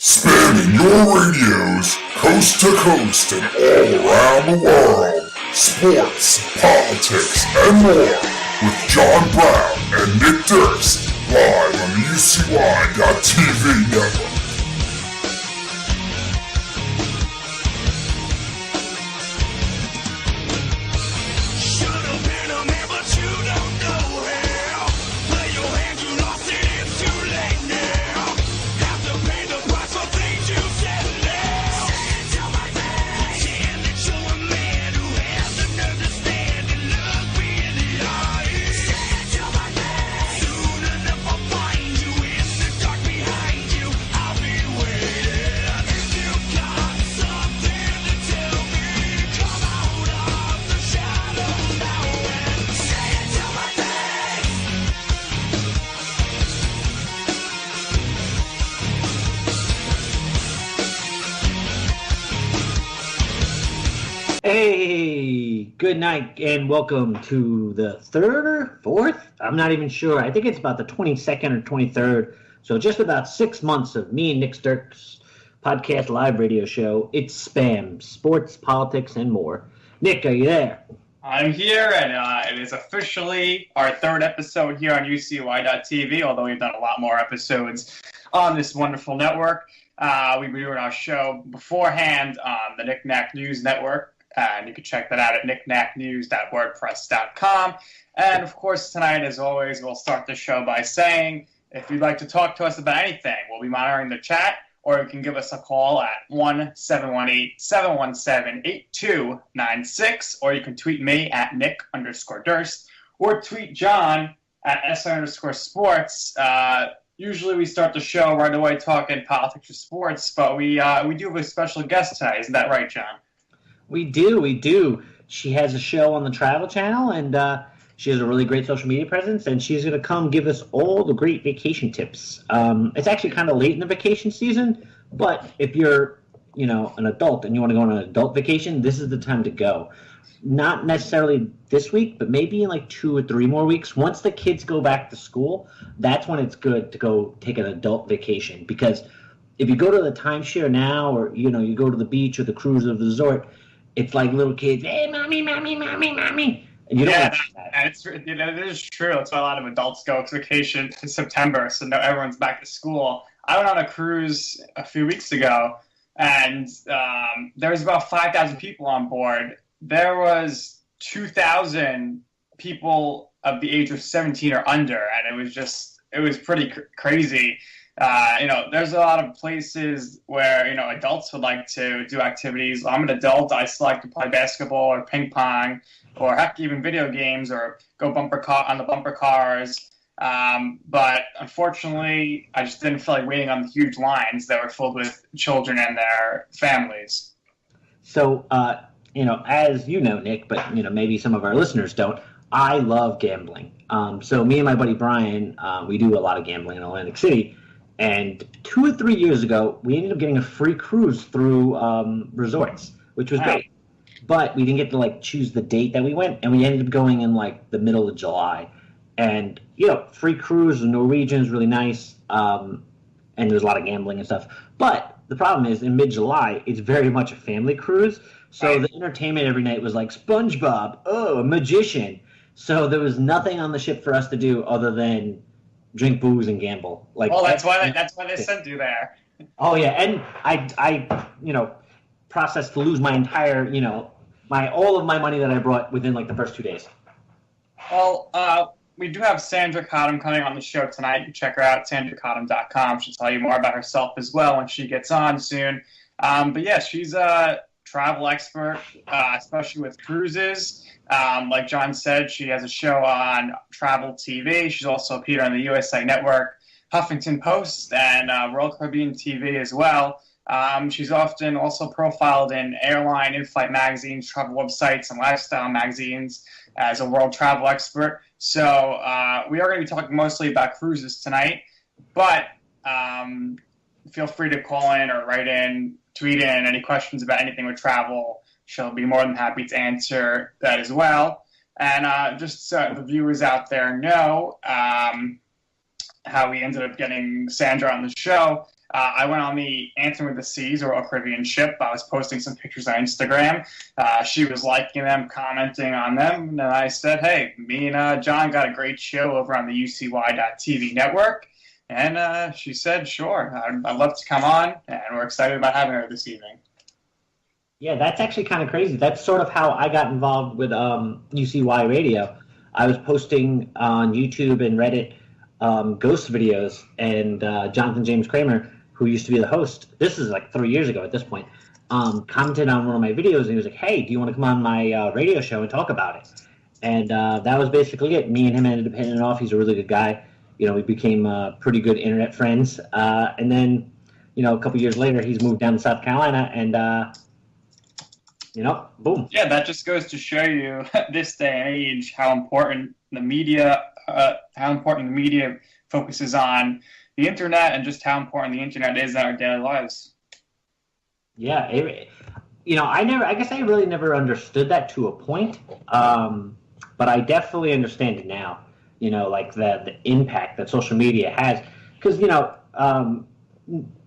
Spanning your radios, coast to coast and all around the world. Sports, politics, and more. With John Brown and Nick Durst. Live on the UCY.TV network. Hey, good night and welcome to the third or fourth? I'm not even sure. I think it's about the 22nd or 23rd. So just about 6 months of me and Nick Sturck's podcast live radio show. It's Spam, sports, politics, and more. Nick, are you there? I'm here, and it is officially our third episode here on UCY.TV, although we've done a lot more episodes on this wonderful network. We were doing our show beforehand on the Knick Knack News Network. And you can check that out at knickknacknews.wordpress.com. And, of course, tonight, as always, we'll start the show by saying, if you'd like to talk to us about anything, we'll be monitoring the chat, or you can give us a call at 1-718-717-8296, or you can tweet me at Nick_Durst, or tweet John at SI_sports. Usually we start the show right away talking politics or sports, but we do have a special guest tonight. Isn't that right, John? We do. She has a show on the Travel Channel, and she has a really great social media presence, and she's going to come give us all the great vacation tips. It's actually kind of late in the vacation season, but if you're, an adult and you want to go on an adult vacation, this is the time to go. Not necessarily this week, but maybe in like 2 or 3 more weeks. Once the kids go back to school, that's when it's good to go take an adult vacation, because if you go to the timeshare now, or, you go to the beach or the cruise or the resort, it's like little kids, hey, mommy. And you don't have that. And it's, it is true. That's why a lot of adults go on vacation in September, so now everyone's back to school. I went on a cruise a few weeks ago, and there was about 5,000 people on board. There was 2,000 people of the age of 17 or under, and it was pretty crazy. There's a lot of places where, adults would like to do activities. I'm an adult. I still like to play basketball or ping pong or heck, even video games or go on the bumper cars. But unfortunately, I just didn't feel like waiting on the huge lines that were filled with children and their families. So, as you know, Nick, but, maybe some of our listeners don't, I love gambling. So me and my buddy Brian, we do a lot of gambling in Atlantic City. And 2 or 3 years ago, we ended up getting a free cruise through resorts, which was great. But we didn't get to choose the date that we went, and we ended up going in the middle of July. And free cruise, the Norwegian is really nice, and there's a lot of gambling and stuff. But the problem is, in mid-July, it's very much a family cruise. So the entertainment every night was like SpongeBob, a magician. So there was nothing on the ship for us to do other than drink booze and gamble. That's why they sent you there. Oh yeah, and I processed to lose my entire, all of my money that I brought within the first 2 days. Well, we do have Sandra Cottam coming on the show tonight. You can check her out, sandracottam.com. She'll tell you more about herself as well when she gets on soon. But yeah, she's a travel expert, especially with cruises. Like John said, she has a show on Travel TV. She's also appeared on the USA Network, Huffington Post, and Royal Caribbean TV as well. She's often also profiled in airline, in-flight magazines, travel websites, and lifestyle magazines as a world travel expert. So we are going to be talking mostly about cruises tonight, but feel free to call in or write in, tweet in any questions about anything with travel. She'll be more than happy to answer that as well. And just so the viewers out there know how we ended up getting Sandra on the show, I went on the Answering with the Seas Royal Caribbean ship. I was posting some pictures on Instagram. She was liking them, commenting on them, and I said, hey, me and John got a great show over on the UCY.TV network. And she said, sure, I'd love to come on, and we're excited about having her this evening. Yeah, that's actually kind of crazy. That's sort of how I got involved with UCY Radio. I was posting on YouTube and Reddit ghost videos, and Jonathan James Kramer, who used to be the host, this is like 3 years ago at this point, commented on one of my videos, and he was like, hey, do you want to come on my radio show and talk about it? And that was basically it. Me and him ended up hitting it off. He's a really good guy. You know, we became pretty good internet friends. And then, you know, a couple years later, he's moved down to South Carolina, and you know, boom. Yeah, that just goes to show you this day and age how important the media focuses on the internet, and just how important the internet is in our daily lives. Yeah, you know, I guess I really never understood that to a point, but I definitely understand it now. You know, like the impact that social media has, because you know,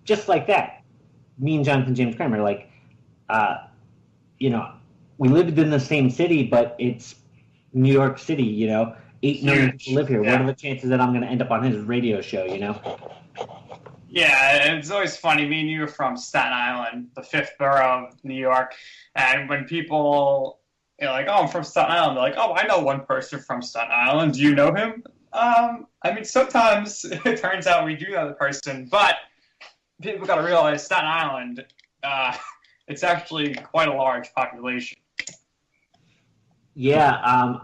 just like that, me and Jonathan James Kramer, like. You know, we lived in the same city, but it's New York City, you know. 8 million people live here. Yeah. What are the chances that I'm going to end up on his radio show, you know? Yeah, it's always funny. Me and you are from Staten Island, the 5th borough of New York. And when people are like, oh, I'm from Staten Island, they're like, oh, I know one person from Staten Island. Do you know him? I mean, sometimes it turns out we do know the person, but people got to realize Staten Island, it's actually quite a large population. Yeah,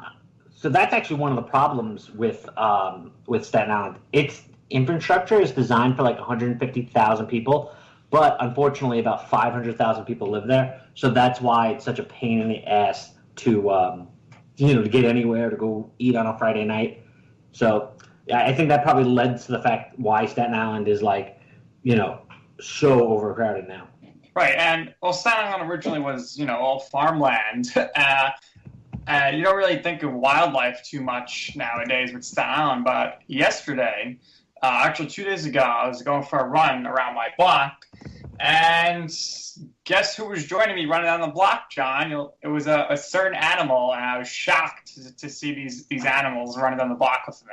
so that's actually one of the problems with Staten Island. Its infrastructure is designed for like 150,000 people, but unfortunately about 500,000 people live there. So that's why it's such a pain in the ass to you know, to get anywhere, to go eat on a Friday night. So yeah, I think that probably led to the fact why Staten Island is like, you know, so overcrowded now. Right, and well, Staten Island originally was, you know, all farmland. You don't really think of wildlife too much nowadays with Staten Island, but yesterday, actually 2 days ago, I was going for a run around my block, and guess who was joining me running down the block, John? It was a certain animal, and I was shocked to see these animals running down the block with me.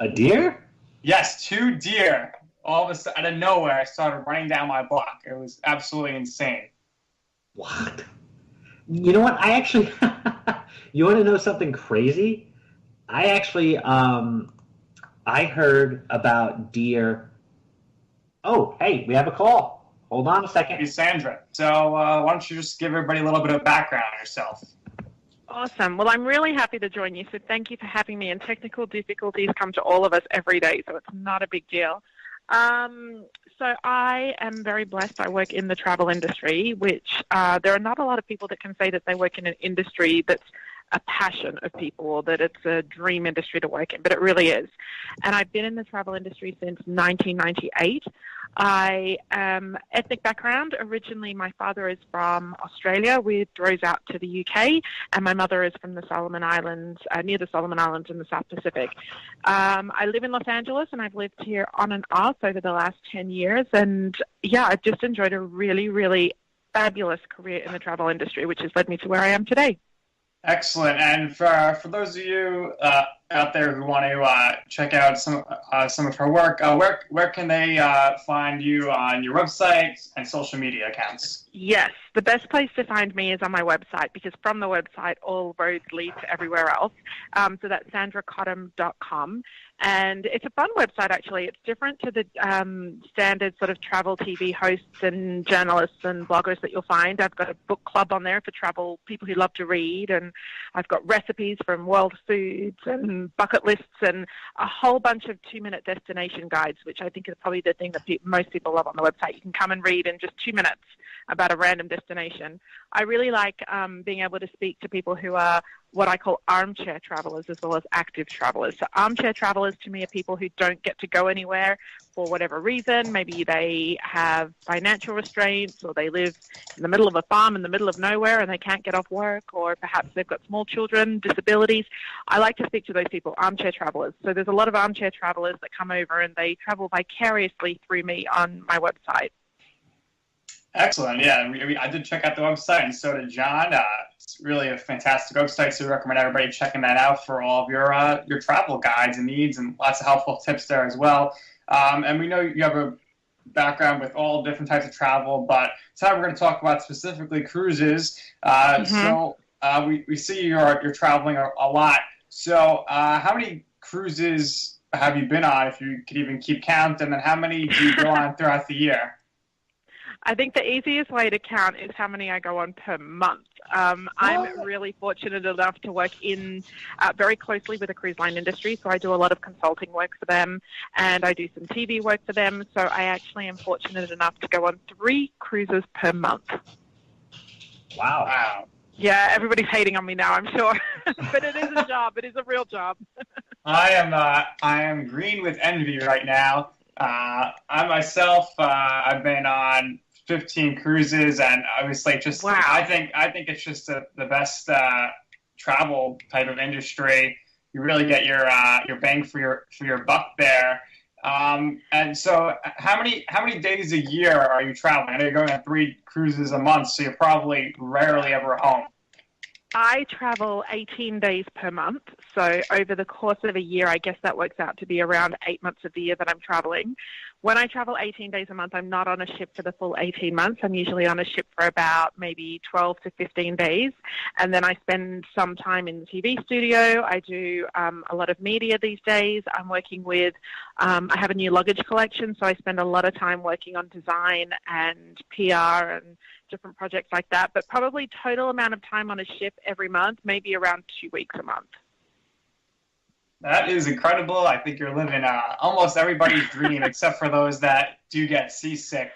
A deer? Yes, 2 deer. All of a sudden, out of nowhere, I started running down my block. It was absolutely insane. What? You know what? I actually, you want to know something crazy? I actually, I heard about deer. Oh, hey, we have a call. Hold on a second. Hey, Sandra. So why don't you just give everybody a little bit of background on yourself? Awesome. Well, I'm really happy to join you, so thank you for having me. And technical difficulties come to all of us every day, so it's not a big deal. So I am very blessed. I work in the travel industry, which there are not a lot of people that can say that they work in an industry that's a passion of people, or that it's a dream industry to work in, but it really is. And I've been in the travel industry since 1998. I am ethnic background. Originally, my father is from Australia with throws out to the UK, and my mother is from the Solomon Islands, near the Solomon Islands in the South Pacific. I live in Los Angeles, and I've lived here on and off over the last 10 years. And yeah, I've just enjoyed a really, really fabulous career in the travel industry, which has led me to where I am today. Excellent. And for those of you out there who want to check out some of her work, where can they find you on your website and social media accounts? Yes, the best place to find me is on my website, because from the website, all roads lead to everywhere else. So that's sandracottam.com. And it's a fun website, actually. It's different to the standard sort of travel TV hosts and journalists and bloggers that you'll find. I've got a book club on there for travel people who love to read, and I've got recipes from world foods and bucket lists and a whole bunch of 2-minute destination guides, which I think is probably the thing that most people love on the website. You can come and read in just 2 minutes about a random destination. I really like being able to speak to people who are what I call armchair travelers as well as active travelers. So armchair travelers to me are people who don't get to go anywhere for whatever reason. Maybe they have financial restraints, or they live in the middle of a farm in the middle of nowhere and they can't get off work, or perhaps they've got small children, disabilities. I like to speak to those people, armchair travelers. So there's a lot of armchair travelers that come over and they travel vicariously through me on my website. Excellent. Yeah, I did check out the website, and so did John. It's really a fantastic website, so we recommend everybody checking that out for all of your travel guides and needs, and lots of helpful tips there as well. And we know you have a background with all different types of travel, but tonight we're going to talk about specifically cruises. So we see you're traveling a lot. So how many cruises have you been on, if you could even keep count, and then how many do you go on throughout the year? I think the easiest way to count is how many I go on per month. I'm really fortunate enough to work in very closely with the cruise line industry, so I do a lot of consulting work for them, and I do some TV work for them, so I actually am fortunate enough to go on 3 cruises per month. Wow. Yeah, everybody's hating on me now, I'm sure, but it is a job. It is a real job. I am green with envy right now. I myself, I've been on 15 cruises, and obviously just wow. I think it's just the best travel type of industry. You really get your bang for your buck there. And so how many days a year are you traveling? I know you're going on 3 cruises a month, so you're probably rarely ever home. I travel 18 days per month, so over the course of a year, I guess that works out to be around 8 months of the year that I'm traveling. When I travel 18 days a month, I'm not on a ship for the full 18 months. I'm usually on a ship for about maybe 12 to 15 days, and then I spend some time in the TV studio. I do a lot of media these days. I'm working with, I have a new luggage collection, so I spend a lot of time working on design and PR and different projects like that, but probably total amount of time on a ship every month, maybe around 2 weeks a month. That is incredible. I think you're living almost everybody's dream, except for those that do get seasick.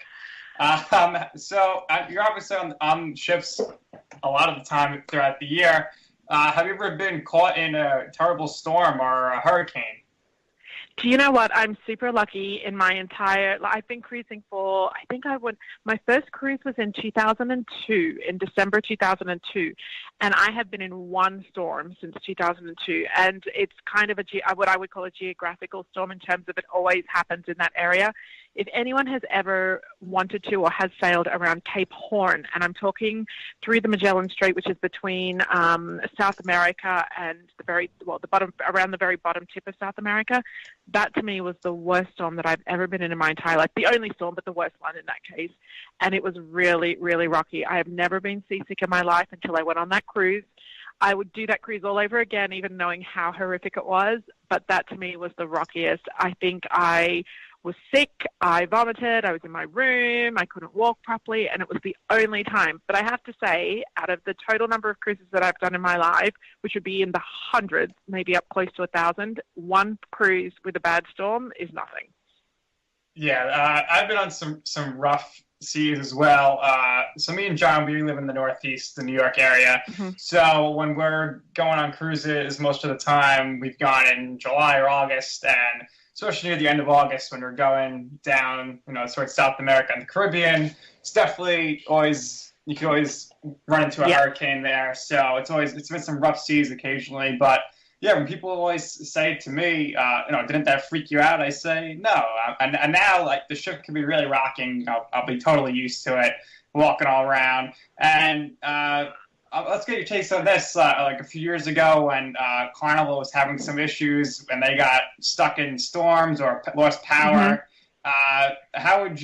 So you're obviously on ships a lot of the time throughout the year. Have you ever been caught in a terrible storm or a hurricane? Do you know what? I'm super lucky in my I've been cruising for, my first cruise was in 2002, in December 2002, and I have been in 1 storm since 2002, and it's kind of what I would call a geographical storm in terms of it always happens in that area. If anyone has ever wanted to or has sailed around Cape Horn, and I'm talking through the Magellan Strait, which is between South America and around the very bottom tip of South America, that to me was the worst storm that I've ever been in my entire life. The only storm, but the worst one in that case. And it was really, really rocky. I have never been seasick in my life until I went on that cruise. I would do that cruise all over again, even knowing how horrific it was. But that to me was the rockiest. I think I was sick, I vomited, I was in my room, I couldn't walk properly, and it was the only time. But I have to say, out of the total number of cruises that I've done in my life, which would be in the hundreds, maybe up close to 1,000, 1 cruise with a bad storm is nothing. Yeah, I've been on some rough seas as well. So me and John, we live in the Northeast, the New York area. Mm-hmm. So when we're going on cruises, most of the time we've gone in July or August, and especially near the end of August when we're going down, towards South America and the Caribbean, it's definitely you can always run into a hurricane there. So it's been some rough seas occasionally, but yeah, when people always say to me, didn't that freak you out? I say, no. And now, like, the ship can be really rocking. I'll be totally used to it, walking all around. And let's get your taste on this. Like a few years ago when Carnival was having some issues and they got stuck in storms or lost power, how would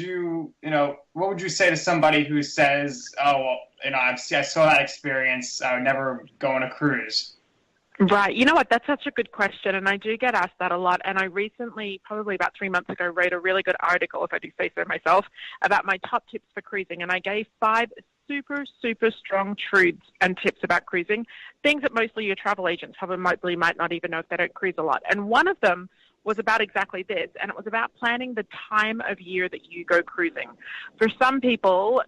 what would you say to somebody who says, oh, well, I saw that experience, I would never go on a cruise? Right. You know what? That's such a good question, and I do get asked that a lot. And I recently, probably about 3 months ago, wrote a really good article, if I do say so myself, about my top tips for cruising. And I gave 5 super, super strong truths and tips about cruising, things that mostly your travel agents probably might not even know if they don't cruise a lot. And one of them was about exactly this, and it was about planning the time of year that you go cruising. For some people,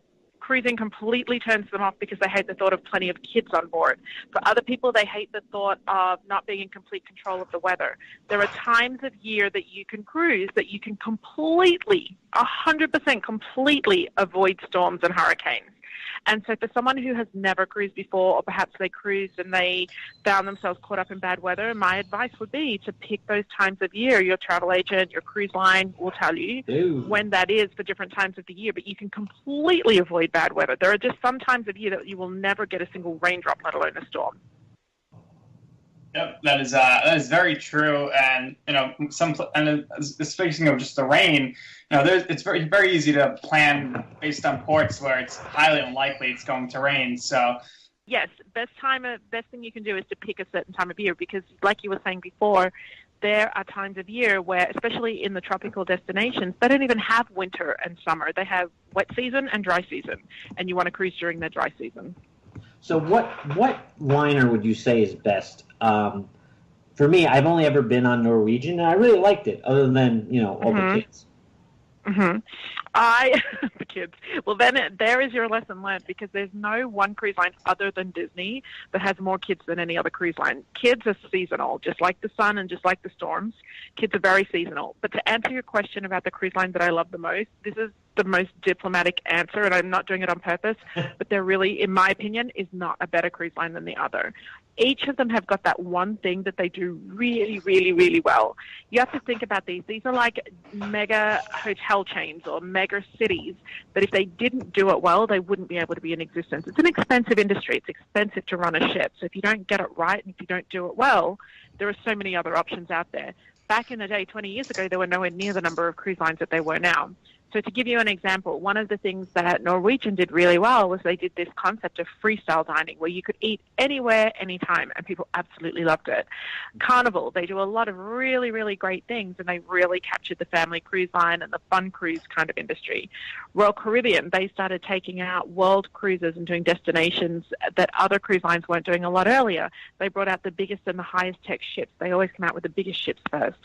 cruising completely turns them off because they hate the thought of plenty of kids on board. For other people, they hate the thought of not being in complete control of the weather. There are times of year that you can cruise that you can completely, 100% completely avoid storms and hurricanes. And so for someone who has never cruised before, or perhaps they cruised and they found themselves caught up in bad weather, my advice would be to pick those times of year. Your travel agent, your cruise line will tell you when that is for different times of the year, but you can completely avoid bad weather. There are just some times of year that you will never get a single raindrop, let alone a storm. Yep, that is very true. And speaking of just the rain, it's very easy to plan based on ports where it's highly unlikely it's going to rain. So yes, best thing you can do is to pick a certain time of year, because like you were saying before, there are times of year where, especially in the tropical destinations, they don't even have winter and summer. They have wet season and dry season, and you want to cruise during the dry season. So what liner would you say is best? For me, I've only ever been on Norwegian, and I really liked it, other than, all the kids. Mm-hmm. The kids. Well, then there is your lesson learned, because there's no one cruise line other than Disney that has more kids than any other cruise line. Kids are seasonal, just like the sun and just like the storms. Kids are very seasonal. But to answer your question about the cruise line that I love the most, this is the most diplomatic answer, and I'm not doing it on purpose, but there really, in my opinion, is not a better cruise line than the other. Each of them have got that one thing that they do really, really, really well. You have to think about these. These are like mega hotel chains or mega cities that if they didn't do it well, they wouldn't be able to be in existence. It's an expensive industry. It's expensive to run a ship. So if you don't get it right and if you don't do it well, there are so many other options out there. Back in the day, 20 years ago, there were nowhere near the number of cruise lines that there were now. So to give you an example, one of the things that Norwegian did really well was they did this concept of freestyle dining where you could eat anywhere, anytime, and people absolutely loved it. Carnival, they do a lot of really, really great things, and they really captured the family cruise line and the fun cruise kind of industry. Royal Caribbean, they started taking out world cruises and doing destinations that other cruise lines weren't doing a lot earlier. They brought out the biggest and the highest tech ships. They always come out with the biggest ships first.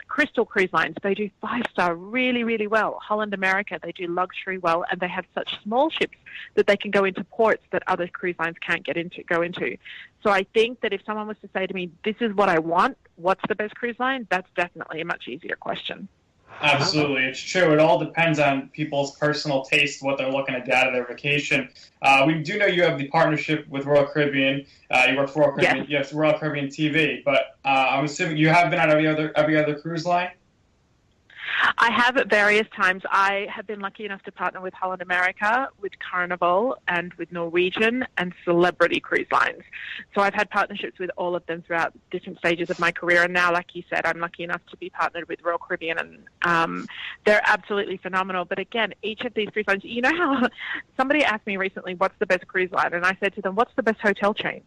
Crystal Cruise Lines, they do 5-star really, really well. Holland America, they do luxury well, and they have such small ships that they can go into ports that other cruise lines can't go into. So I think that if someone was to say to me, this is what I want, what's the best cruise line? That's definitely a much easier question. Absolutely, it's true. It all depends on people's personal taste, what they're looking to get out of their vacation. We do know you have the partnership with Royal Caribbean. You work for Royal Caribbean, yes, Royal Caribbean TV. But I'm assuming you have been on every other cruise line. I have at various times. I have been lucky enough to partner with Holland America, with Carnival, and with Norwegian and Celebrity Cruise Lines. So I've had partnerships with all of them throughout different stages of my career. And now, like you said, I'm lucky enough to be partnered with Royal Caribbean, and they're absolutely phenomenal. But again, each of these cruise lines, you know how somebody asked me recently, what's the best cruise line? And I said to them, what's the best hotel chain?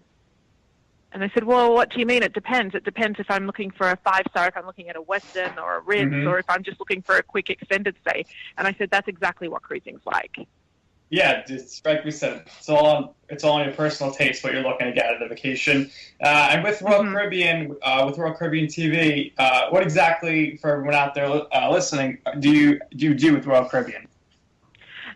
And they said, well, what do you mean? It depends. It depends if I'm looking for a 5-star, if I'm looking at a Westin or a Ritz, or if I'm just looking for a quick extended stay. And I said, that's exactly what cruising's like. Yeah, it's like we said, it's all on your personal taste, what you're looking to get out of the vacation. And with Royal Caribbean, with Royal Caribbean TV, what exactly, for everyone out there listening, do you do with Royal Caribbean?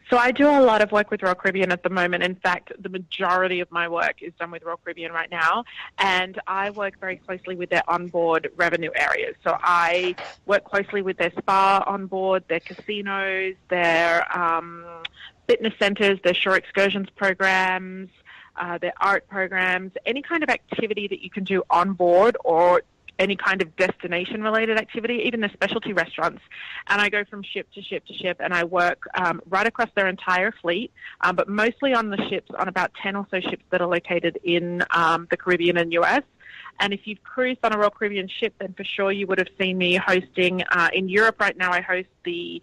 So I do a lot of work with Royal Caribbean at the moment. In fact, the majority of my work is done with Royal Caribbean right now, and I work very closely with their onboard revenue areas. So I work closely with their spa on board, their casinos, their fitness centers, their shore excursions programs, their art programs, any kind of activity that you can do on board or any kind of destination-related activity, even the specialty restaurants. And I go from ship to ship to ship, and I work right across their entire fleet, but mostly on the ships, on about 10 or so ships that are located in the Caribbean and US. And if you've cruised on a Royal Caribbean ship, then for sure you would have seen me hosting in Europe right now. I host the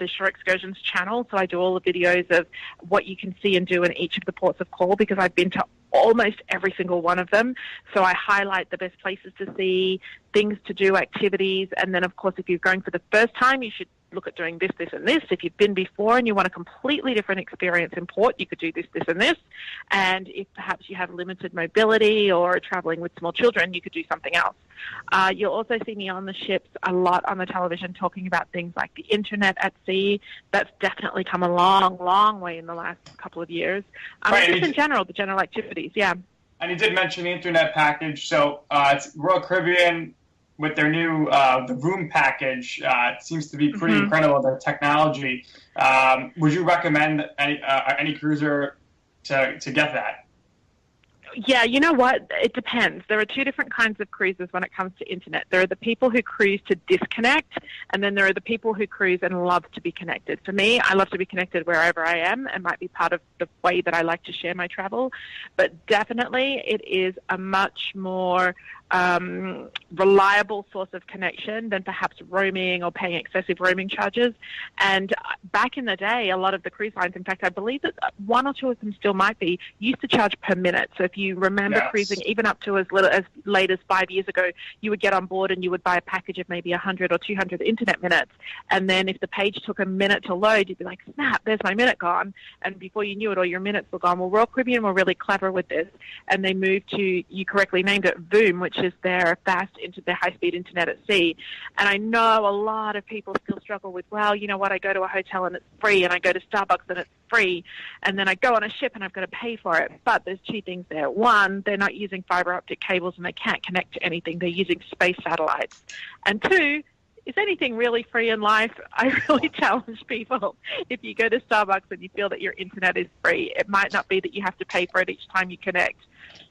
Shore Excursions channel, so I do all the videos of what you can see and do in each of the ports of call, because I've been to almost every single one of them. So I highlight the best places to see, things to do, activities, and then of course if you're going for the first time, you should look at doing this, this, and this. If you've been before and you want a completely different experience in port, you could do this, this, and this. And if perhaps you have limited mobility or are traveling with small children, you could do something else. You'll also see me on the ships a lot on the television talking about things like the internet at sea. That's definitely come a long, long way in the last couple of years. Right, just in general, the general activities, yeah. And you did mention the internet package. So it's Royal Caribbean with their new the room package. It seems to be pretty incredible, their technology. Would you recommend any cruiser to get that? Yeah, you know what? It depends. There are two different kinds of cruises when it comes to internet. There are the people who cruise to disconnect, and then there are the people who cruise and love to be connected. For me, I love to be connected wherever I am, and might be part of the way that I like to share my travel. But definitely it is a much more reliable source of connection than perhaps roaming or paying excessive roaming charges. And back in the day, a lot of the cruise lines, in fact, I believe that one or two of them still might be, used to charge per minute. So if you remember cruising even up to as late as 5 years ago, you would get on board and you would buy a package of maybe 100 or 200 internet minutes. And then if the page took a minute to load, you'd be like, snap, there's my minute gone. And before you knew it, all your minutes were gone. Well, Royal Caribbean were really clever with this. And they moved to, you correctly named it, Voom, which is their high-speed internet at sea. And I know a lot of people still struggle with, well, you know what, I go to a hotel and it's free, and I go to Starbucks and it's free, and then I go on a ship and I've got to pay for it. But there's two things there. One, they're not using fiber optic cables and they can't connect to anything. They're using space satellites. And two, is anything really free in life? I really challenge people. If you go to Starbucks and you feel that your internet is free, it might not be that you have to pay for it each time you connect.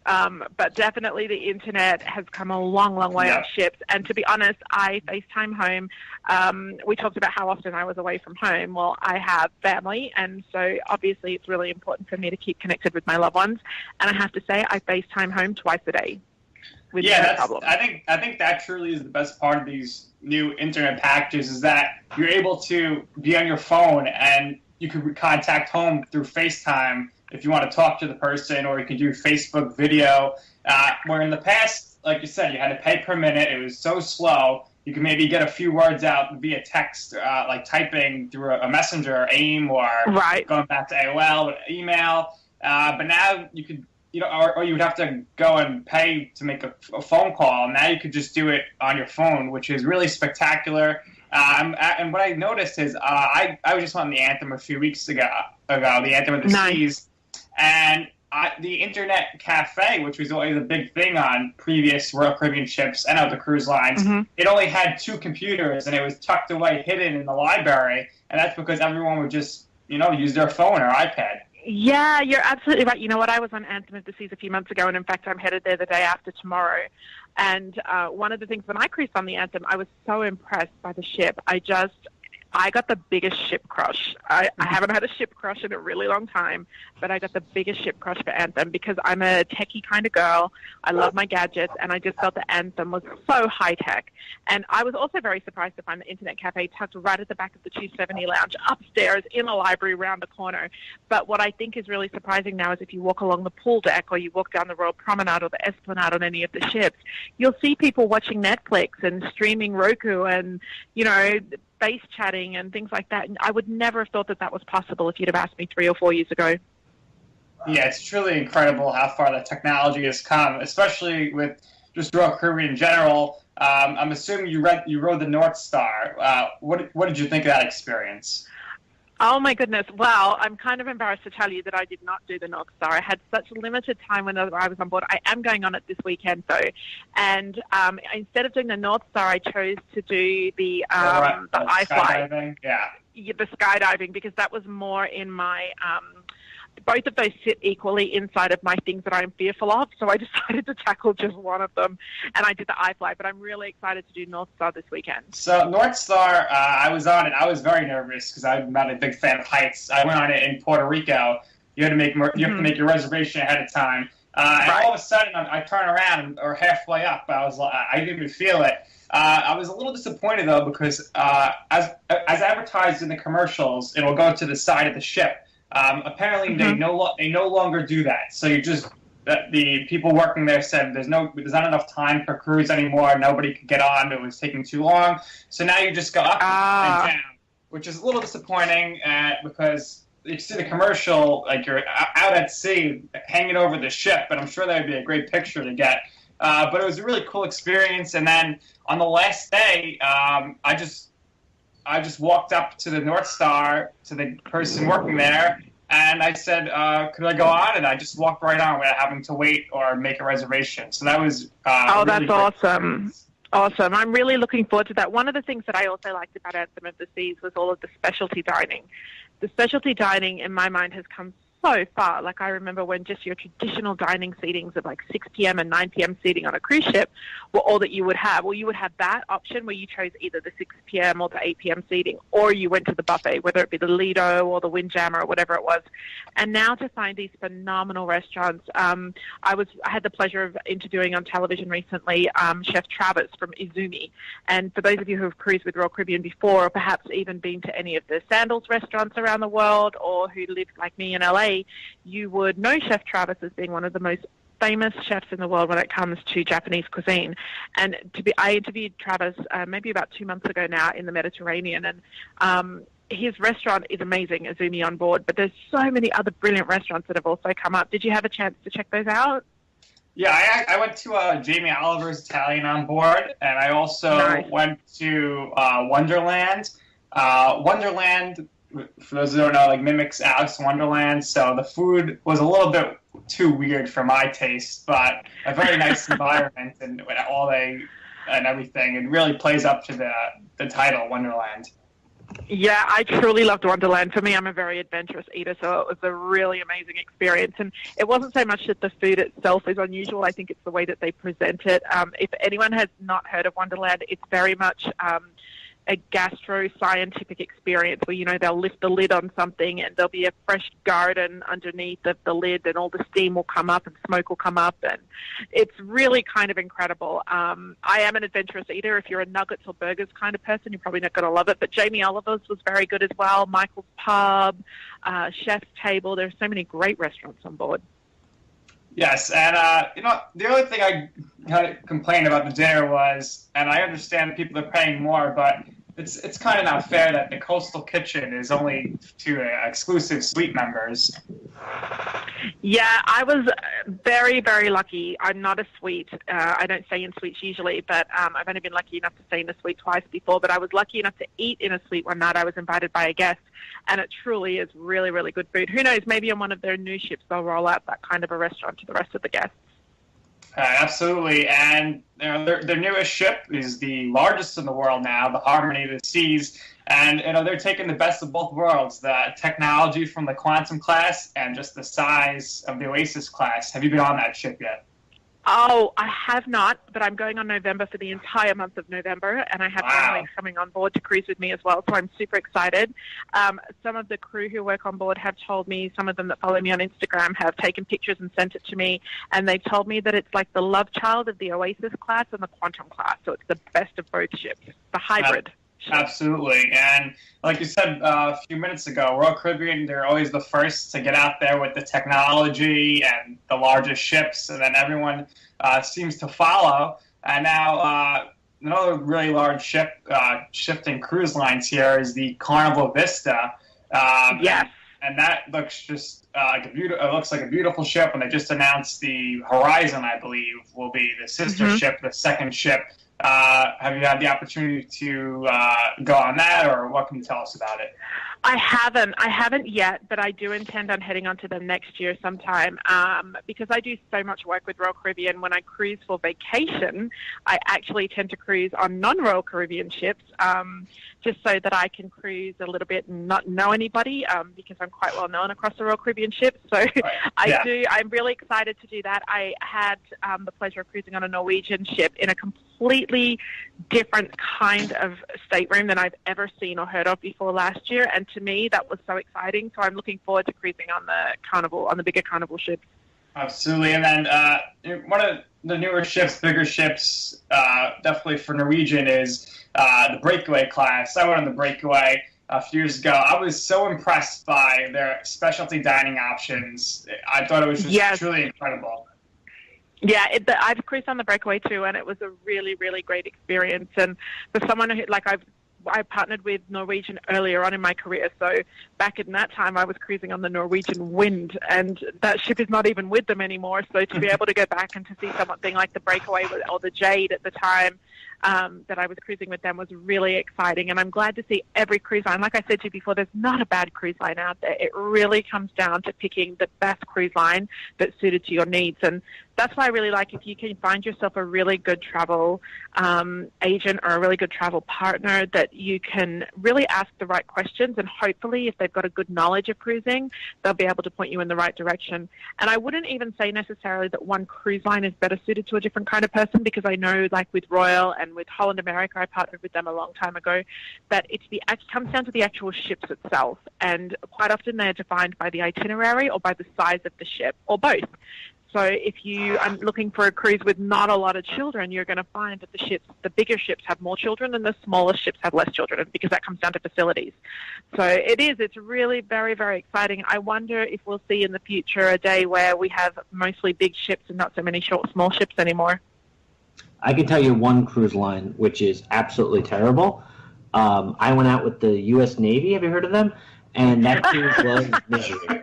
But definitely the internet has come a long, long way on ships. And to be honest, I FaceTime home. We talked about how often I was away from home. Well, I have family, and so obviously it's really important for me to keep connected with my loved ones. And I have to say, I FaceTime home twice a day. I think that truly is the best part of these new internet packages, is that you're able to be on your phone and you can contact home through FaceTime if you want to talk to the person, or you can do Facebook video, where in the past, like you said, you had to pay per minute. It was so slow. You could maybe get a few words out via text, like typing through a messenger, AIM, or going back to AOL, email. But now you could, or you would have to go and pay to make a phone call. Now you could just do it on your phone, which is really spectacular. And what I noticed is I was just on the Anthem a few weeks ago, the Anthem of the Seas, and the Internet Cafe, which was always a big thing on previous Royal Caribbean ships and other cruise lines, it only had 2 computers, and it was tucked away, hidden in the library, and that's because everyone would just, use their phone or iPad. Yeah, you're absolutely right. You know what? I was on Anthem of the Seas a few months ago, and in fact, I'm headed there the day after tomorrow. And one of the things when I cruised on the Anthem, I was so impressed by the ship. I got the biggest ship crush. I haven't had a ship crush in a really long time, but I got the biggest ship crush for Anthem because I'm a techie kind of girl. I love my gadgets, and I just felt that Anthem was so high-tech. And I was also very surprised to find the Internet Cafe tucked right at the back of the 270 lounge, upstairs in a library around the corner. But what I think is really surprising now is if you walk along the pool deck or you walk down the Royal Promenade or the Esplanade on any of the ships, you'll see people watching Netflix and streaming Roku and, face chatting and things like that. And I would never have thought that that was possible if you'd have asked me 3 or 4 years ago. Yeah, it's truly incredible how far the technology has come, especially with just Royal Caribbean in general. I'm assuming you rode the North Star. What did you think of that experience? Oh, my goodness. Well, I'm kind of embarrassed to tell you that I did not do the North Star. I had such limited time when I was on board. I am going on it this weekend, though. And instead of doing the North Star, I chose to do the iFly. Yeah, the skydiving, because that was more in my both of those sit equally inside of my things that I'm fearful of, so I decided to tackle just one of them, and I did the iFly, but I'm really excited to do North Star this weekend. So North Star, I was on it. I was very nervous because I'm not a big fan of heights. I went on it in Puerto Rico. You have to make your reservation ahead of time, and all of a sudden I turn around or halfway up. I didn't even feel it. I was a little disappointed though because as advertised in the commercials, it'll go to the side of the ship. Apparently they no longer do that. So the people working there said there's not enough time per cruise anymore. Nobody could get on. It was taking too long. So now you just go up and down. which is a little disappointing because you see the commercial, like you're out at sea, hanging over the ship, and I'm sure that would be a great picture to get. But it was a really cool experience. And then on the last day, I just walked up to the North Star, to the person working there, and I said, could I go on? And I just walked right on without having to wait or make a reservation. So that was oh, really that's awesome. Awesome. I'm really looking forward to that. One of the things that I also liked about Anthem of the Seas was all of the specialty dining. The specialty dining, in my mind, has come so far. Like, I remember when just your traditional dining seatings of like 6 p.m. and 9 p.m. seating on a cruise ship were all that you would have. Well, you would have that option where you chose either the 6 p.m. or the 8 p.m. seating, or you went to the buffet, whether it be the Lido or the Windjammer or whatever it was. And now to find these phenomenal restaurants, I had the pleasure of interviewing on television recently Chef Travis from Izumi. And for those of you who have cruised with Royal Caribbean before, or perhaps even been to any of the Sandals restaurants around the world, or who lived like me in LA, you would know Chef Travis as being one of the most famous chefs in the world when it comes to Japanese cuisine. And I interviewed Travis maybe about 2 months ago now in the Mediterranean, and his restaurant is amazing, Izumi on board, but there's so many other brilliant restaurants that have also come up. Did you have a chance to check those out? Yeah, I went to Jamie Oliver's Italian on board, and I also went to Wonderland. Wonderland, for those who don't know, like mimics Alice in Wonderland, so the food was a little bit too weird for my taste, but a very nice environment and everything. It really plays up to the title, Wonderland. Yeah, I truly loved Wonderland. For me, I'm a very adventurous eater, so it was a really amazing experience. And it wasn't so much that the food itself is unusual. I think it's the way that they present it. If anyone has not heard of Wonderland, it's very much a gastro-scientific experience where, you know, they'll lift the lid on something and there'll be a fresh garden underneath the lid, and all the steam will come up and smoke will come up, and it's really kind of incredible. I am an adventurous eater. If you're a nuggets or burgers kind of person, you're probably not going to love it, but Jamie Oliver's was very good as well. Michael's Pub, Chef's Table. There's so many great restaurants on board. Yes, and the other thing I kind of complained about the dinner was, and I understand people are paying more, but it's kind of not fair that the Coastal Kitchen is only to exclusive suite members. Yeah, I was very, very lucky. I'm not a suite. I don't stay in suites usually, but I've only been lucky enough to stay in a suite twice before, but I was lucky enough to eat in a suite one night. I was invited by a guest, and it truly is really, really good food. Who knows, maybe on one of their new ships they'll roll out that kind of a restaurant to the rest of the guests. Absolutely, and their newest ship is the largest in the world now, the Harmony of the Seas, and they're taking the best of both worlds, the technology from the Quantum class and just the size of the Oasis class. Have you been on that ship yet? Oh, I have not, but I'm going on November for the entire month of November, and I have families coming on board to cruise with me as well, so I'm super excited. Some of the crew who work on board have told me, some of them that follow me on Instagram have taken pictures and sent it to me, and they've told me that it's like the love child of the Oasis class and the Quantum class, so it's the best of both ships, the hybrid. Absolutely, and like you said a few minutes ago, Royal Caribbean, they're always the first to get out there with the technology and the largest ships, and then everyone seems to follow. And now another really large ship, shifting cruise lines here, is the Carnival Vista. Yes. And that looks just it looks like a beautiful ship, and they just announced the Horizon, I believe, will be the sister ship, the second ship. Have you had the opportunity to go on that, or what can you tell us about it? I haven't yet, but I do intend on heading onto them next year sometime, because I do so much work with Royal Caribbean. When I cruise for vacation, I actually tend to cruise on non-Royal Caribbean ships, just so that I can cruise a little bit and not know anybody, because I'm quite well known across the Royal Caribbean ships. So I'm really excited to do that. I had the pleasure of cruising on a Norwegian ship in a completely different kind of stateroom than I've ever seen or heard of before last year, and to me that was so exciting. So I'm looking forward to cruising on the Carnival, on the bigger Carnival ships. Absolutely. And then one of the newer ships, bigger ships, definitely for Norwegian, is the Breakaway class. I went on the Breakaway a few years ago. I was so impressed by their specialty dining options. I thought it was just truly incredible. Yeah, I've cruised on the Breakaway too, and it was a really, really great experience. And for someone who, like, I've I partnered with Norwegian earlier on in my career. So back in that time, I was cruising on the Norwegian Wind, and that ship is not even with them anymore. So to be able to go back and to see something like the Breakaway or the Jade at the time that I was cruising with them was really exciting. And I'm glad to see every cruise line. Like I said to you before, there's not a bad cruise line out there. It really comes down to picking the best cruise line that's suited to your needs. And that's why I really like if you can find yourself a really good travel agent or a really good travel partner that you can really ask the right questions, and hopefully if they've got a good knowledge of cruising, they'll be able to point you in the right direction. And I wouldn't even say necessarily that one cruise line is better suited to a different kind of person, because I know like with Royal and with Holland America, I partnered with them a long time ago, that it comes down to the actual ships itself. And quite often they're defined by the itinerary or by the size of the ship, or both. So if you are looking for a cruise with not a lot of children, you're going to find that the bigger ships have more children and the smaller ships have less children, because that comes down to facilities. So it's really very, very exciting. I wonder if we'll see in the future a day where we have mostly big ships and not so many small ships anymore. I can tell you one cruise line which is absolutely terrible. I went out with the U.S. Navy. Have you heard of them? And that cruise was miserable.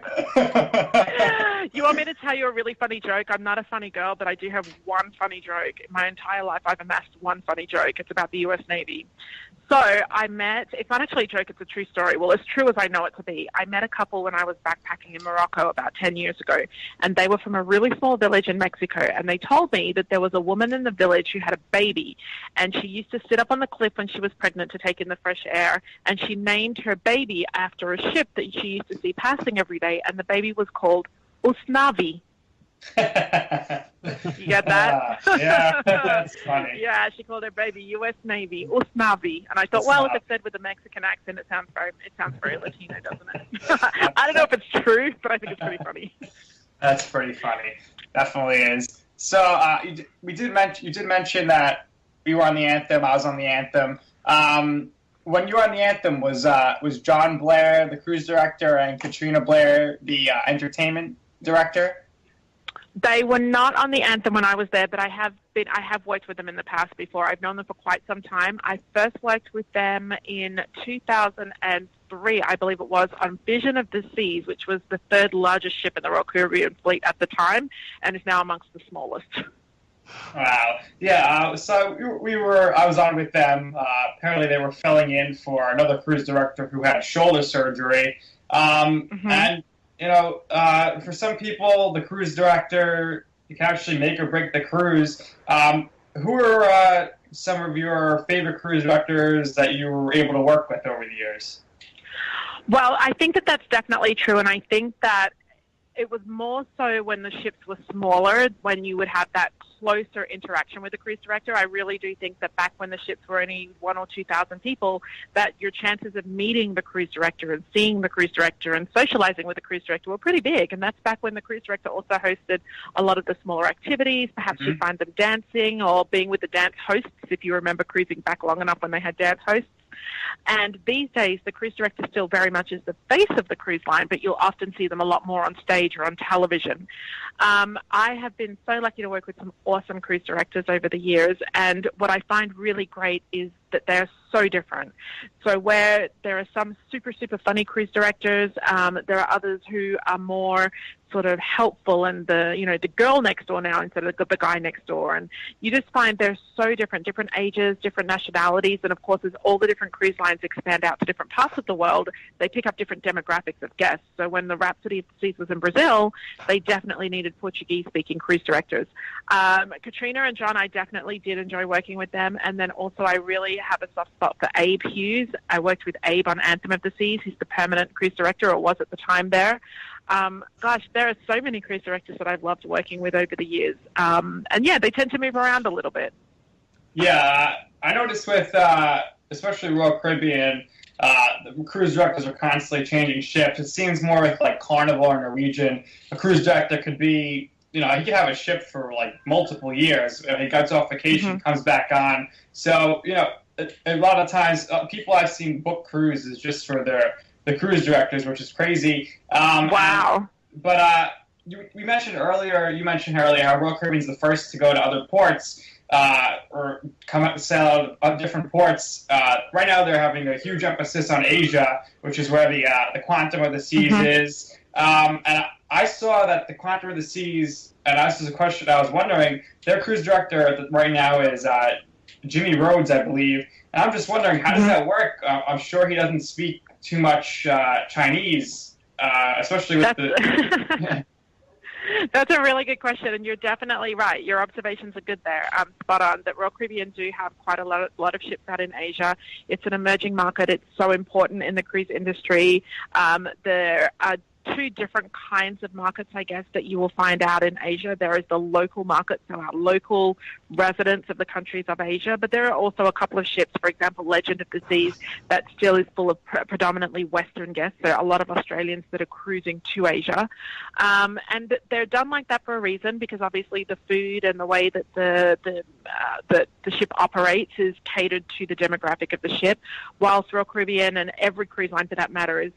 You want me to tell you a really funny joke? I'm not a funny girl, but I do have one funny joke. In my entire life, I've amassed one funny joke. It's about the U.S. Navy. So it's not actually a joke, it's a true story. Well, as true as I know it to be. I met a couple when I was backpacking in Morocco about 10 years ago, and they were from a really small village in Mexico, and they told me that there was a woman in the village who had a baby, and she used to sit up on the cliff when she was pregnant to take in the fresh air, and she named her baby after a ship that she used to see passing every day, and the baby was called Usnavi. You get that? Yeah, that's funny. Yeah, she called her baby U.S. Navy, Usnavi. And I thought, well, if it's said with a Mexican accent, it sounds very Latino, doesn't it? I don't know if it's true, but I think it's pretty funny. That's pretty funny. Definitely is. So you did mention that we were on the Anthem. I was on the Anthem. When you were on the Anthem, was John Blair the cruise director and Katrina Blair the entertainment director? They were not on the Anthem when I was there, but I have worked with them in the past before. I've known them for quite some time. I first worked with them in 2003, I believe it was, on Vision of the Seas, which was the third largest ship in the Royal Caribbean fleet at the time, and is now amongst the smallest. Wow. Yeah. So I was on with them. Apparently, they were filling in for another cruise director who had shoulder surgery, and. For some people, the cruise director can actually make or break the cruise. Who are some of your favorite cruise directors that you were able to work with over the years? Well, I think that that's definitely true, and I think that it was more so when the ships were smaller, when you would have that closer interaction with the cruise director. I really do think that back when the ships were only 1,000 or 2,000 people, that your chances of meeting the cruise director and seeing the cruise director and socializing with the cruise director were pretty big. And that's back when the cruise director also hosted a lot of the smaller activities. Perhaps you find them dancing or being with the dance hosts, if you remember cruising back long enough when they had dance hosts. And these days, the cruise director still very much is the face of the cruise line, but you'll often see them a lot more on stage or on television. I have been so lucky to work with some awesome cruise directors over the years, and what I find really great is that they're so different. So where there are some super, super funny cruise directors, there are others who are more sort of helpful and the girl next door now instead of the guy next door. And you just find they're so different ages, different nationalities. And of course, as all the different cruise lines expand out to different parts of the world, they pick up different demographics of guests. So when the Rhapsody of the Seas was in Brazil, they definitely needed Portuguese-speaking cruise directors. Katrina and John, I definitely did enjoy working with them. And then also I really have a soft spot for Abe Hughes. I worked with Abe on Anthem of the Seas. He's the permanent cruise director, or was at the time there. There are so many cruise directors that I've loved working with over the years. And yeah, they tend to move around a little bit. Yeah, I noticed with, especially Royal Caribbean, the cruise directors are constantly changing ships. It seems more with like Carnival or Norwegian. A cruise director could be, he could have a ship for like multiple years. He goes off vacation, comes back on. So, a lot of times people I've seen book cruises just for the cruise directors, which is crazy. Wow. You mentioned earlier how Royal Caribbean is the first to go to other ports. or come out sail out of different ports. Right now, they're having a huge emphasis on Asia, which is where the Quantum of the Seas is. And I saw that the Quantum of the Seas, and this is a question I was wondering, their cruise director right now is Jimmy Rhodes, I believe. And I'm just wondering, how does that work? I'm sure he doesn't speak too much Chinese, especially with the... That's a really good question, and you're definitely right. Your observations are good there. Spot on. That Royal Caribbean do have quite a lot of ships out in Asia. It's an emerging market. It's so important in the cruise industry. There are two different kinds of markets, I guess, that you will find out in Asia. There is the local market, so our local residents of the countries of Asia, but there are also a couple of ships, for example, Legend of the Seas, that still is full of predominantly Western guests. There are a lot of Australians that are cruising to Asia. And they're done like that for a reason, because obviously the food and the way that the ship operates is catered to the demographic of the ship, whilst Royal Caribbean and every cruise line for that matter is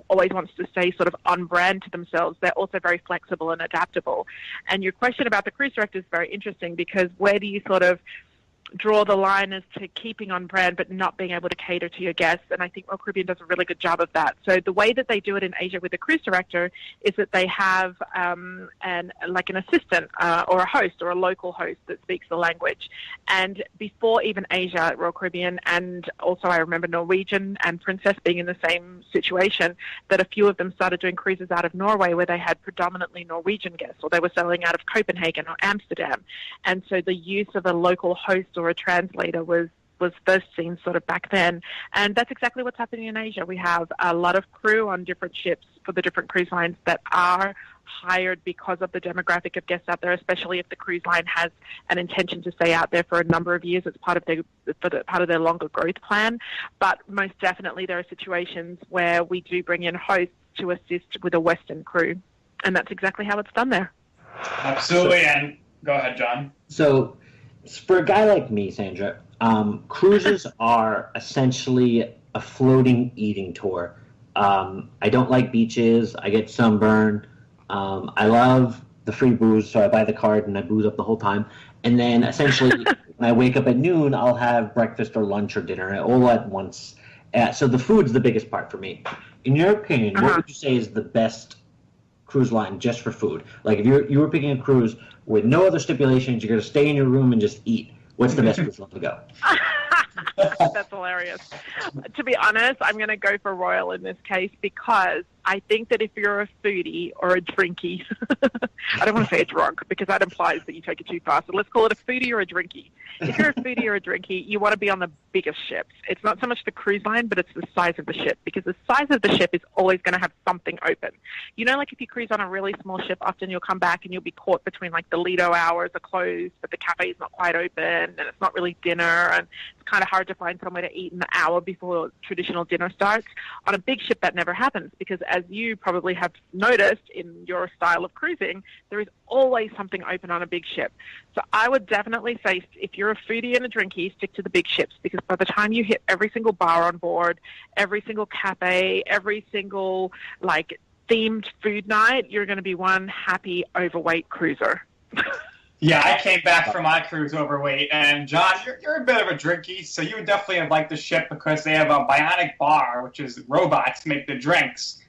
always wants to stay sort of on brand to themselves. They're also very flexible and adaptable. And your question about the cruise director is very interesting, because where do you sort of draw the line as to keeping on brand but not being able to cater to your guests? And I think Royal Caribbean does a really good job of that. So the way that they do it in Asia with the cruise director is that they have an assistant or a host or a local host that speaks the language. And before even Asia, Royal Caribbean, and also I remember Norwegian and Princess being in the same situation, that a few of them started doing cruises out of Norway where they had predominantly Norwegian guests, or they were sailing out of Copenhagen or Amsterdam. And so the use of a local host or a translator was first seen sort of back then. And that's exactly what's happening in Asia. We have a lot of crew on different ships for the different cruise lines that are hired because of the demographic of guests out there, especially if the cruise line has an intention to stay out there for a number of years. It's part of their longer growth plan. But most definitely there are situations where we do bring in hosts to assist with a Western crew. And that's exactly how it's done there. Absolutely. And go ahead, John. So for a guy like me, Sandra, cruises are essentially a floating eating tour. I don't like beaches. I get sunburn. I love the free booze, so I buy the card and I booze up the whole time. And then essentially when I wake up at noon, I'll have breakfast or lunch or dinner all at once. So the food's the biggest part for me. In your opinion, what would you say is the best cruise line just for food? Like if you were picking a cruise with no other stipulations, you're going to stay in your room and just eat, what's the best cruise line to go? That's hilarious. To be honest, I'm going to go for Royal in this case, because I think that if you're a foodie or a drinky, I don't want to say a drunk because that implies that you take it too far. So let's call it a foodie or a drinky. If you're a foodie or a drinky, you want to be on the biggest ships. It's not so much the cruise line, but it's the size of the ship, because the size of the ship is always going to have something open. You know, like if you cruise on a really small ship, often you'll come back and you'll be caught between like the Lido hours are closed, but the cafe is not quite open, and it's not really dinner, and it's kind of hard to find somewhere to eat in the hour before traditional dinner starts. On a big ship, that never happens, because as you probably have noticed in your style of cruising, there is always something open on a big ship. So I would definitely say if you're a foodie and a drinky, stick to the big ships, because by the time you hit every single bar on board, every single cafe, every single like themed food night, you're going to be one happy overweight cruiser. Yeah, I came back from my cruise overweight, and John, you're a bit of a drinky, so you would definitely have liked the ship because they have a bionic bar, which is robots make the drinks.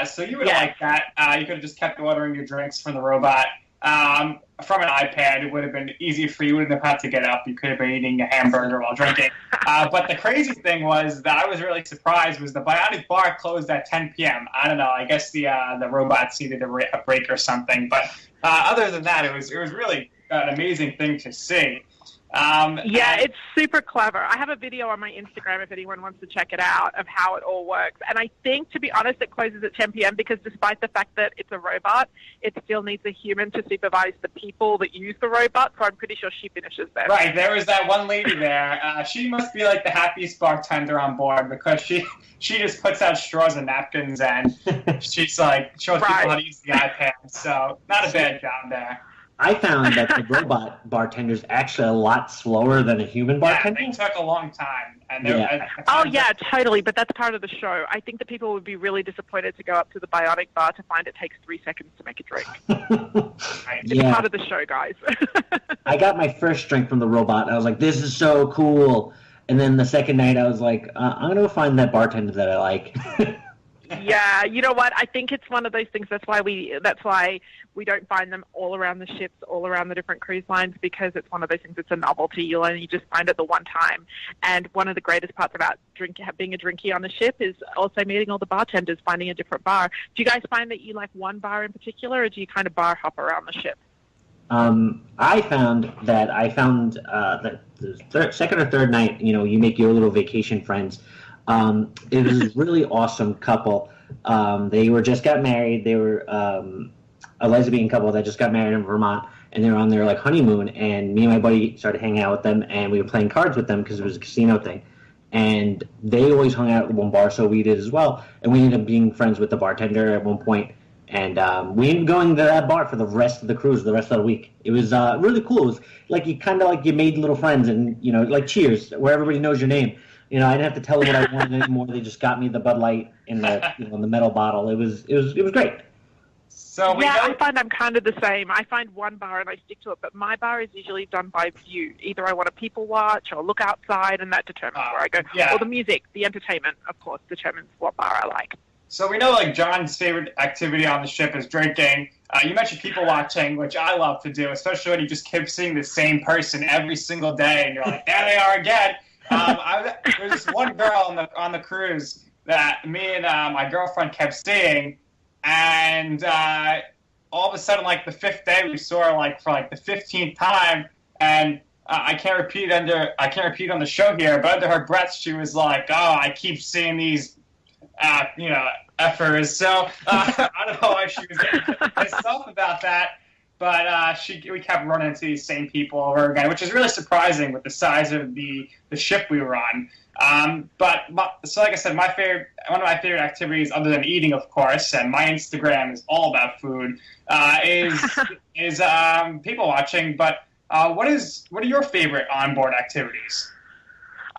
So you would have liked that. You could have just kept ordering your drinks from the robot. From an iPad, it would have been easy for you. You wouldn't have had to get up. You could have been eating a hamburger while drinking. But the crazy thing was that I was really surprised was the bionic bar closed at 10 p.m. I don't know. I guess the robots needed a break or something. But other than that, it was really an amazing thing to see. It's super clever. I have a video on my Instagram if anyone wants to check it out of how it all works. And I think, to be honest, it closes at 10 p.m. because despite the fact that it's a robot, it still needs a human to supervise the people that use the robot. So I'm pretty sure she finishes there. Right. There was that one lady there. She must be like the happiest bartender on board because she just puts out straws and napkins and she's like shows people how to use the iPad. So not a bad job there. I found that the robot bartender is actually a lot slower than a human bartender. Yeah, they took a long time. And Yeah. Oh, yeah, totally, but that's part of the show. I think that people would be really disappointed to go up to the Bionic bar to find it takes 3 seconds to make a drink. It's Yeah. part of the show, guys. I got my first drink from the robot. I was like, this is so cool. And then the second night, I was like, I'm going to find that bartender that I like. Yeah, you know what? I think it's one of those things. That's why we don't find them all around the ships, all around the different cruise lines, because it's one of those things. It's a novelty. You'll only just find it the one time. And one of the greatest parts about being a drinky on the ship is also meeting all the bartenders, finding a different bar. Do you guys find that you like one bar in particular, or do you kind of bar hop around the ship? I found that the second or third night, you make your little vacation friends. It was a really awesome couple. They just got married. They were a lesbian couple that just got married in Vermont, and they were on their like honeymoon. And me and my buddy started hanging out with them, and we were playing cards with them because it was a casino thing. And they always hung out at one bar, so we did as well. And we ended up being friends with the bartender at one point. And we ended up going to that bar for the rest of the cruise, the rest of the week. It was really cool. It was like you made little friends, and like Cheers, where everybody knows your name. I didn't have to tell them what I wanted anymore. They just got me the Bud Light in the in the metal bottle. It was great. So I find I'm kind of the same. I find one bar and I stick to it, but my bar is usually done by view. Either I want to people watch or look outside, and that determines where I go. Yeah. Or the music, the entertainment, of course, determines what bar I like. So we know, like, John's favorite activity on the ship is drinking. You mentioned people watching, which I love to do, especially when you just keep seeing the same person every single day, and you're like, there they are again. There's this one girl on the cruise that me and my girlfriend kept seeing, and all of a sudden, like the fifth day, we saw her like for like the 15th time, and I can't repeat on the show here, but under her breath, she was like, "Oh, I keep seeing these, effers." So I don't know why she was pissed off about that. But we kept running into these same people over again, which is really surprising with the size of the ship we were on. So like I said, one of my favorite activities, other than eating, of course, and my Instagram is all about food, is people watching. But what are your favorite onboard activities?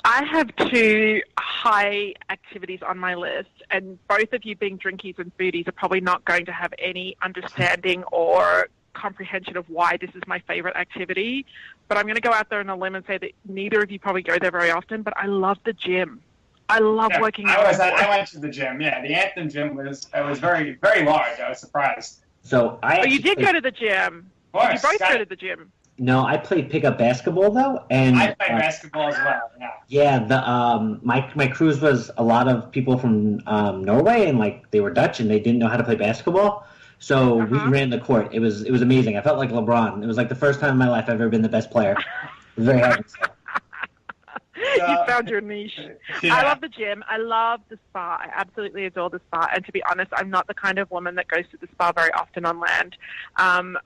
I have 2 high activities on my list, and both of you being drinkies and foodies are probably not going to have any understanding or comprehension of why this is my favorite activity, but I'm going to go out there on a limb and say that neither of you probably go there very often, but I love the gym. I love working out. I went to the gym, yeah. The Anthem gym was very, very large. I was surprised. So you did go to the gym. Of course. You both go to the gym. No, I played pickup basketball though, and I played basketball as well. Yeah. Yeah, the my cruise was a lot of people from Norway, and like they were Dutch and they didn't know how to play basketball. So we ran the court. It was amazing. I felt like LeBron. It was like the first time in my life I've ever been the best player. Very happy. You found your niche. Yeah. I love the gym. I love the spa. I absolutely adore the spa. And to be honest, I'm not the kind of woman that goes to the spa very often on land.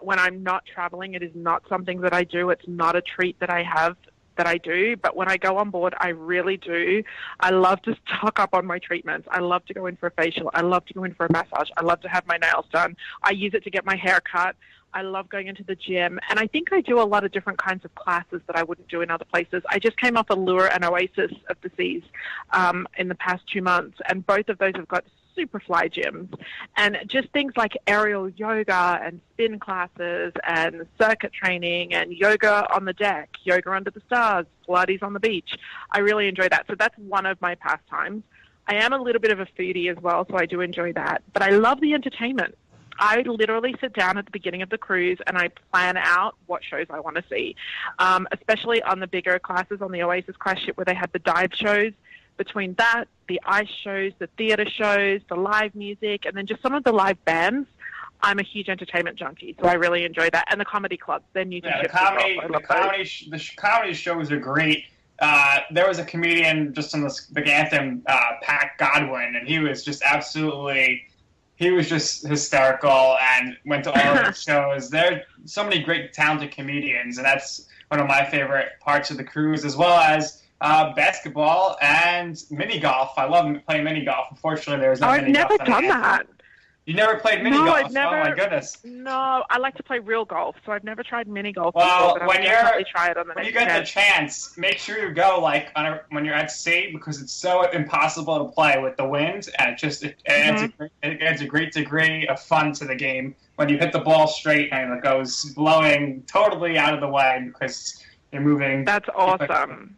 When I'm not traveling, it is not something that I do. It's not a treat that I have that I do. But when I go on board, I really do. I love to stock up on my treatments. I love to go in for a facial. I love to go in for a massage. I love to have my nails done. I use it to get my hair cut. I love going into the gym, and I think I do a lot of different kinds of classes that I wouldn't do in other places. I just came off Allure and Oasis of the Seas in the past 2 months, and both of those have got super fly gyms, and just things like aerial yoga and spin classes and circuit training and yoga on the deck, yoga under the stars, Pilates on the beach. I really enjoy that. So that's one of my pastimes. I am a little bit of a foodie as well, so I do enjoy that, but I love the entertainment. I literally sit down at the beginning of the cruise and I plan out what shows I want to see, especially on the bigger classes on the Oasis class ship where they had the dive shows. Between that, the ice shows, the theater shows, the live music, and then just some of the live bands, I'm a huge entertainment junkie, so I really enjoy that. And the comedy clubs, they're new to ships as well. The comedy shows are great. There was a comedian just on the Anthem, Pat Godwin, and he was just hysterical and went to all of the shows. There are so many great, talented comedians, and that's one of my favorite parts of the cruise, as well as basketball and mini golf. I love playing mini golf. Unfortunately, there was no mini golf. I've never done that. You never played mini No, golf? I've never. Oh my goodness. No, I like to play real golf, so I've never tried mini golf Well, before, but I'll definitely try it on the when next you get the chance. chance, make sure you go like when you're at sea because it's so impossible to play with the wind, and it adds a great degree of fun to the game when you hit the ball straight and it goes blowing totally out of the way because you're moving. That's awesome.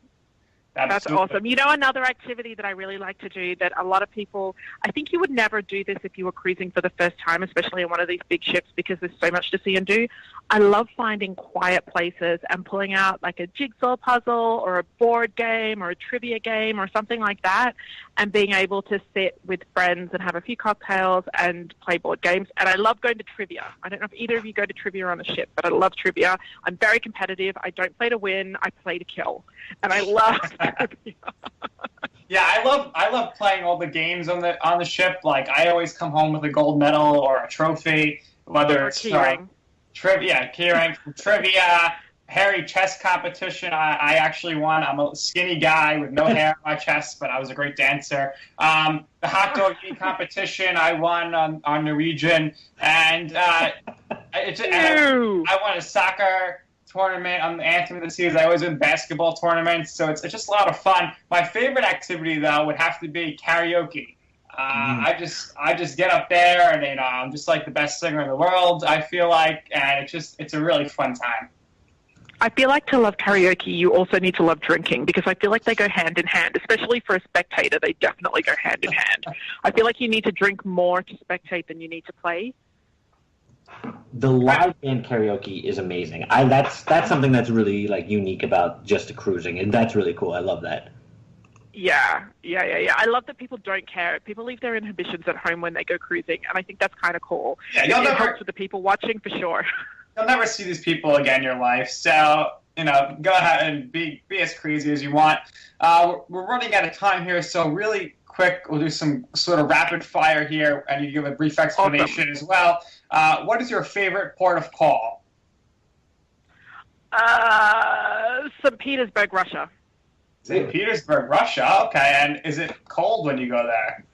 That's Absolutely. awesome. You know, another activity that I really like to do that a lot of people, I think you would never do this if you were cruising for the first time, especially on one of these big ships because there's so much to see and do. I love finding quiet places and pulling out like a jigsaw puzzle or a board game or a trivia game or something like that and being able to sit with friends and have a few cocktails and play board games. And I love going to trivia. I don't know if either of you go to trivia on a ship, but I love trivia. I'm very competitive. I don't play to win. I play to kill. And I love trivia. Yeah, I love playing all the games on the ship. Like I always come home with a gold medal or a trophy, whether it's trivia, trivia, hairy chest competition. I actually won. I'm a skinny guy with no hair on my chest, but I was a great dancer. The hot dog eating competition, I won on Norwegian, and I won a soccer tournament on the Anthem of the Seas. I always win basketball tournaments, so it's just a lot of fun. My favorite activity though would have to be karaoke. I just get up there and I'm just like the best singer in the world, I feel like, and it's a really fun time. I feel like to love karaoke, you also need to love drinking because I feel like they go hand in hand, especially for a spectator. They definitely go hand in hand. I feel like you need to drink more to spectate than you need to play. The live band karaoke is amazing. That's something that's really like unique about just cruising, and that's really cool. I love that. Yeah. I love that people don't care. People leave their inhibitions at home when they go cruising, and I think that's kind of cool. Yeah, it helps with the people watching for sure. You'll never see these people again in your life, so go ahead and be as crazy as you want. We're running out of time here, so really quick, we'll do some sort of rapid fire here, and you give a brief explanation as well. What is your favorite port of call? St. Petersburg, Russia. St. Petersburg, Russia. Okay, and is it cold when you go there?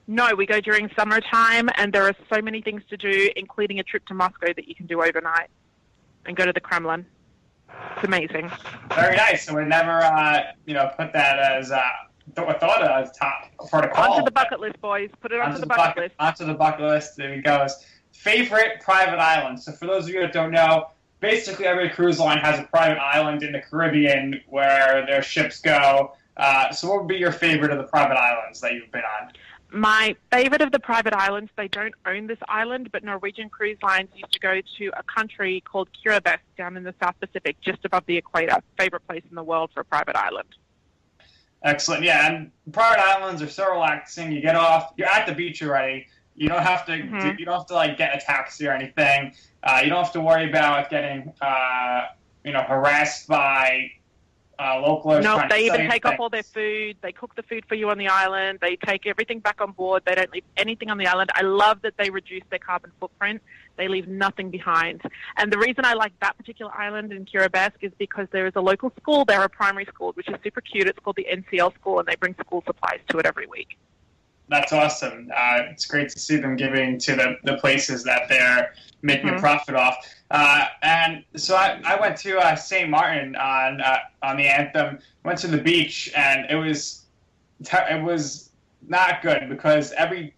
No, we go during summertime, and there are so many things to do, including a trip to Moscow that you can do overnight and go to the Kremlin. It's amazing. Very nice. So we never, put that as thought as top port of call. Onto the bucket list, boys. Put it onto the bucket list. Onto the bucket list. There he goes. Favorite private island. So for those of you that don't know, basically every cruise line has a private island in the Caribbean where their ships go. So what would be your favorite of the private islands that you've been on? My favorite of the private islands, they don't own this island, but Norwegian Cruise Lines used to go to a country called Kiribati down in the South Pacific, just above the equator. Favorite place in the world for a private island. Excellent. Yeah, and private islands are so relaxing. You get off, you're at the beach already. You don't have to. You don't have to like get a taxi or anything. You don't have to worry about getting, harassed by locals. No, they even take off all their food. They cook the food for you on the island. They take everything back on board. They don't leave anything on the island. I love that they reduce their carbon footprint. They leave nothing behind. And the reason I like that particular island in Kiribati is because there is a local school there, a primary school, which is super cute. It's called the NCL school, and they bring school supplies to it every week. That's awesome. It's great to see them giving to the places that they're making a profit off. And so I went to St. Martin on the Anthem. Went to the beach, and it was not good because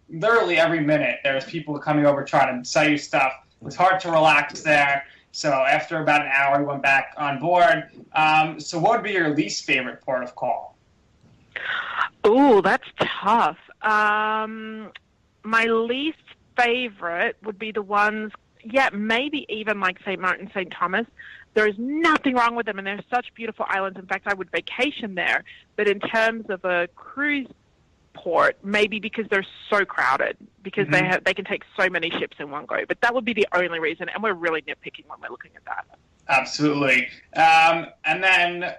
literally every minute there was people coming over trying to sell you stuff. It was hard to relax there. So after about an hour, we went back on board. So what would be your least favorite port of call? Oh, that's tough. My least favorite would be the ones, maybe even like St. Martin, St. Thomas. There is nothing wrong with them, and they're such beautiful islands. In fact, I would vacation there. But in terms of a cruise port, maybe because they're so crowded, because they can take so many ships in one go. But that would be the only reason, and we're really nitpicking when we're looking at that. Absolutely. And then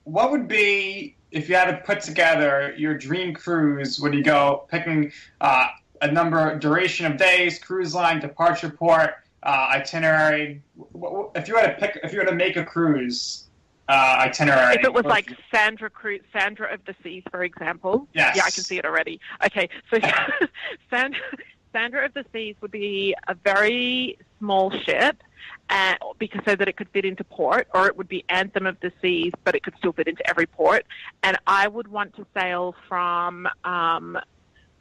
what would be, if you had to put together your dream cruise, would you go picking a number, duration of days, cruise line, departure port, itinerary? If you had to make a cruise itinerary. If it was like Sandra of the Seas, for example. Yes. Yeah, I can see it already. Okay, so Sandra of the Seas would be a very small ship, because so that it could fit into port, or it would be Anthem of the Seas, but it could still fit into every port. And I would want to sail from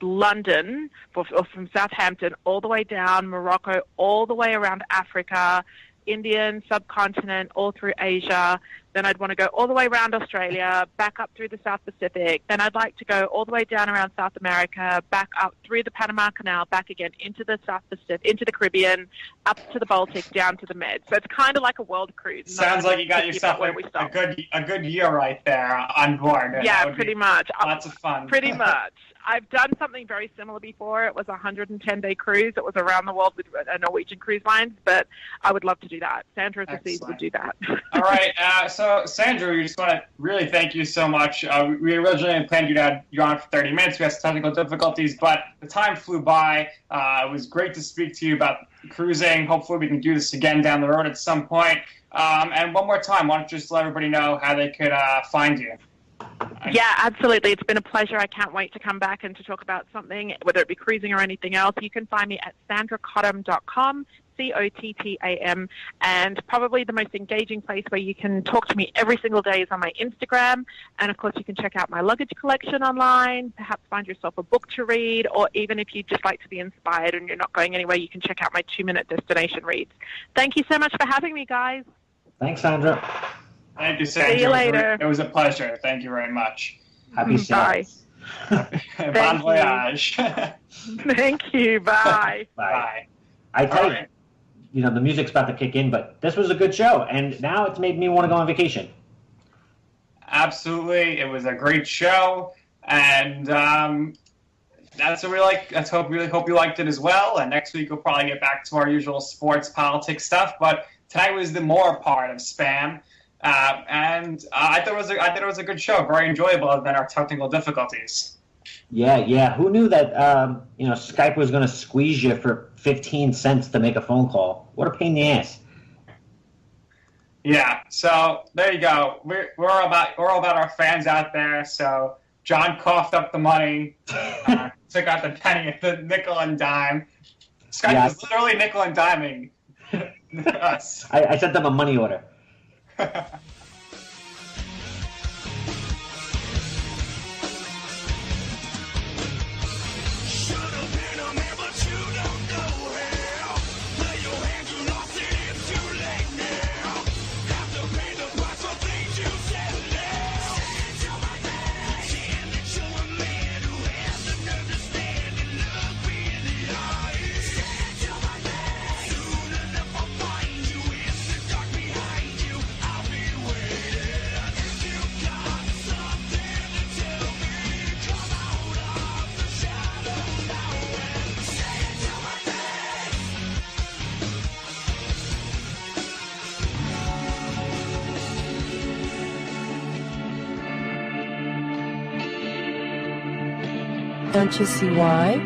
London or from Southampton all the way down Morocco, all the way around Africa, Indian subcontinent, all through Asia. Then I'd want to go all the way around Australia, back up through the South Pacific. Then I'd like to go all the way down around South America, back up through the Panama Canal, back again into the South Pacific, into the Caribbean, up to the Baltic, down to the Med. So it's kind of like a world cruise. Sounds like you got yourself a good year right there on board. Yeah, pretty much. Lots of fun. Pretty much. I've done something very similar before. It was a 110-day cruise. It was around the world with a Norwegian Cruise Lines, but I would love to do that. Sandra of the Seas would do that. All right. So, Sandra, we just want to really thank you so much. We originally planned you to have you on for 30 minutes. We had some technical difficulties, but the time flew by. It was great to speak to you about cruising. Hopefully we can do this again down the road at some point. And one more time, why don't you just let everybody know how they could find you? Yeah, absolutely. It's been a pleasure. I can't wait to come back and to talk about something, whether it be cruising or anything else. You can find me at sandracottam.com, Cottam, and probably the most engaging place where you can talk to me every single day is on my Instagram. And of course, you can check out my luggage collection online, perhaps find yourself a book to read, or even if you'd just like to be inspired and you're not going anywhere, you can check out my 2-minute destination reads. Thank you so much for having me, guys. Thanks, Sandra. Thank you, Sandra. See you later. It was a pleasure. Thank you very much. Happy sailing. Bon voyage. Thank you. Bye. Bye. I tell you, the music's about to kick in, but this was a good show, and now it's made me want to go on vacation. Absolutely. It was a great show, and that's what we like. Really hope you liked it as well. And next week we'll probably get back to our usual sports, politics stuff. But tonight was the more part of Spam. And I thought it was a good show, very enjoyable, other than our technical difficulties. Yeah. Who knew that Skype was going to squeeze you for 15 cents to make a phone call? What a pain in the ass. Yeah. So there you go. We're all about our fans out there. So John coughed up the money, took out the penny, the nickel and dime. Skype was literally nickel and diming us. I sent them a money order. Don't you see why?